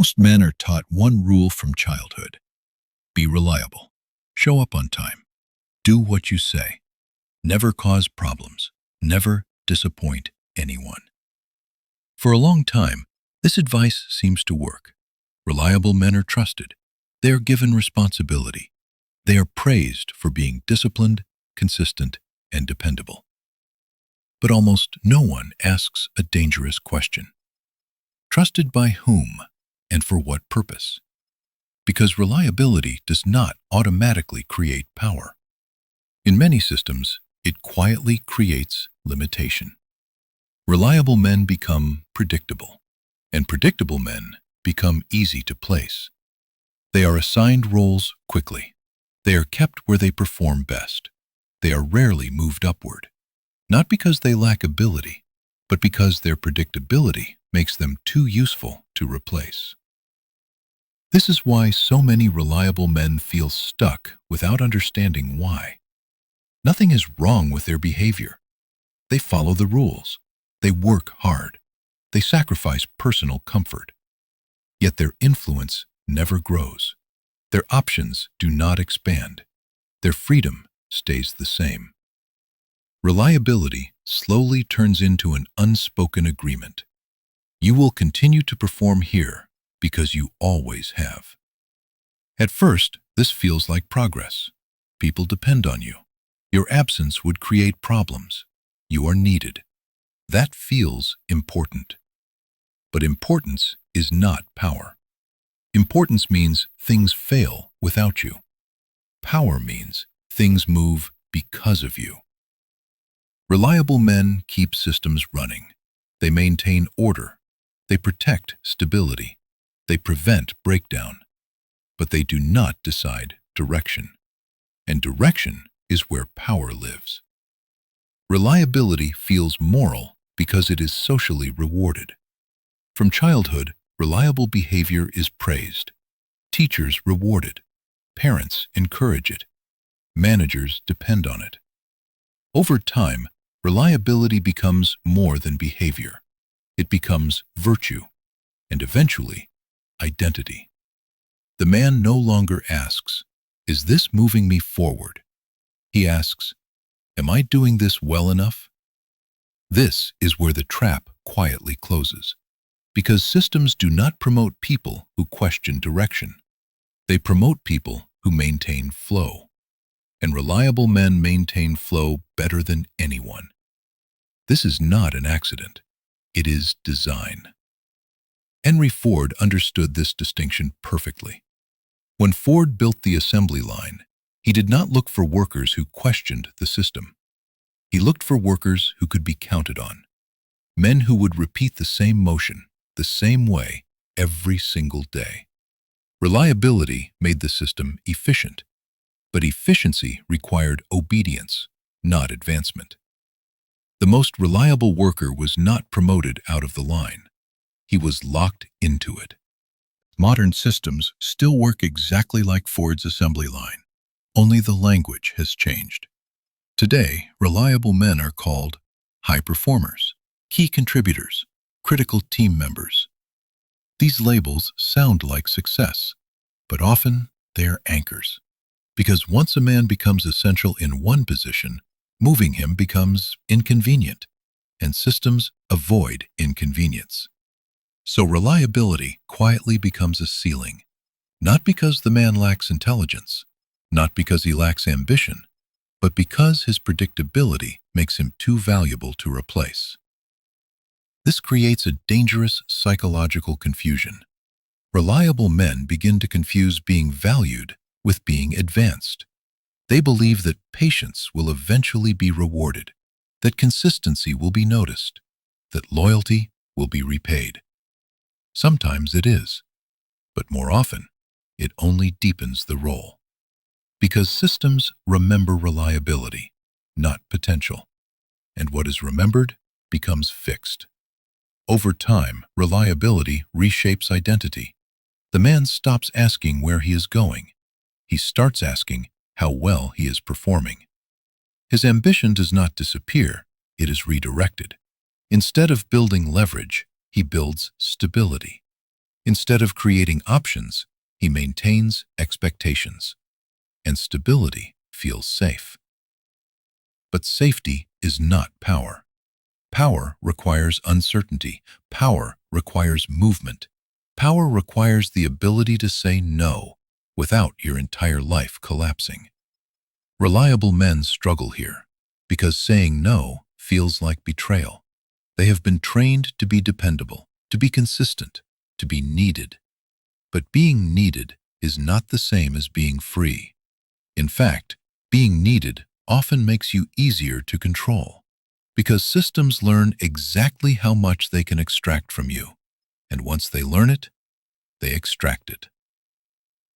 Most men are taught one rule from childhood. Be reliable. Show up on time. Do what you say. Never cause problems. Never disappoint anyone. For a long time, this advice seems to work. Reliable men are trusted. They are given responsibility. They are praised for being disciplined, consistent, and dependable. But almost no one asks a dangerous question. Trusted by whom and for what purpose? Because reliability does not automatically create power. In many systems, it quietly creates limitation. Reliable men become predictable, and predictable men become easy to place. They are assigned roles quickly. They are kept where they perform best. They are rarely moved upward, not because they lack ability, but because their predictability makes them too useful to replace. This is why so many reliable men feel stuck without understanding why. Nothing is wrong with their behavior. They follow the rules. They work hard. They sacrifice personal comfort. Yet their influence never grows. Their options do not expand. Their freedom stays the same. Reliability slowly turns into an unspoken agreement. You will continue to perform here because you always have. At first, this feels like progress. People depend on you. Your absence would create problems. You are needed. That feels important. But importance is not power. Importance means things fail without you. Power means things move because of you. Reliable men keep systems running. They maintain order. They protect stability. They prevent breakdown. But they do not decide direction. And direction is where power lives. Reliability feels moral because it is socially rewarded. From childhood, reliable behavior is praised. Teachers reward it. Parents encourage it. Managers depend on it. Over time, reliability becomes more than behavior. It becomes virtue, and eventually, identity. The man no longer asks, "Is this moving me forward?" He asks, "Am I doing this well enough?" This is where the trap quietly closes. Because systems do not promote people who question direction. They promote people who maintain flow. And reliable men maintain flow better than anyone. This is not an accident. It is design. Henry Ford understood this distinction perfectly. When Ford built the assembly line, he did not look for workers who questioned the system. He looked for workers who could be counted on. Men who would repeat the same motion, the same way, every single day. Reliability made the system efficient, but efficiency required obedience, not advancement. The most reliable worker was not promoted out of the line. He was locked into it. Modern systems still work exactly like Ford's assembly line, only the language has changed. Today, reliable men are called high performers, key contributors, critical team members. These labels sound like success, but often they are anchors. Because once a man becomes essential in one position, moving him becomes inconvenient, and systems avoid inconvenience. So reliability quietly becomes a ceiling, not because the man lacks intelligence, not because he lacks ambition, but because his predictability makes him too valuable to replace. This creates a dangerous psychological confusion. Reliable men begin to confuse being valued with being advanced. They believe that patience will eventually be rewarded, that consistency will be noticed, that loyalty will be repaid. Sometimes it is, but more often, it only deepens the role. Because systems remember reliability, not potential, and what is remembered becomes fixed. Over time, reliability reshapes identity. The man stops asking where he is going. He starts asking how well he is performing. His ambition does not disappear, it is redirected. Instead of building leverage, he builds stability. Instead of creating options, he maintains expectations, and stability feels safe. But safety is not power. Power requires uncertainty. Power requires movement. Power requires the ability to say no without your entire life collapsing. Reliable men struggle here because saying no feels like betrayal. They have been trained to be dependable, to be consistent, to be needed. But being needed is not the same as being free. In fact, being needed often makes you easier to control because systems learn exactly how much they can extract from you. And once they learn it, they extract it.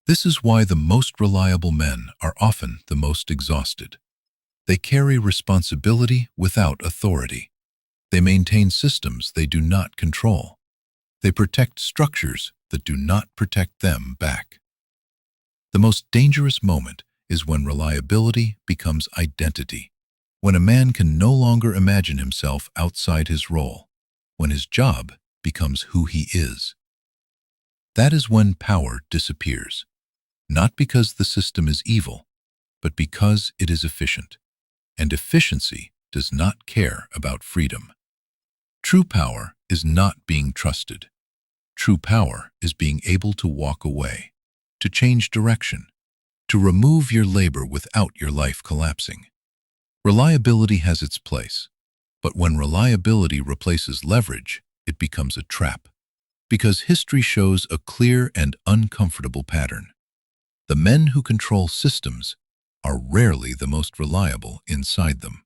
This is why the most reliable men are often the most exhausted. They carry responsibility without authority. They maintain systems they do not control. They protect structures that do not protect them back. The most dangerous moment is when reliability becomes identity, when a man can no longer imagine himself outside his role, when his job becomes who he is. That is when power disappears, not because the system is evil, but because it is efficient, and efficiency does not care about freedom. True power is not being trusted. True power is being able to walk away, to change direction, to remove your labor without your life collapsing. Reliability has its place, but when reliability replaces leverage, it becomes a trap. Because history shows a clear and uncomfortable pattern. The men who control systems are rarely the most reliable inside them.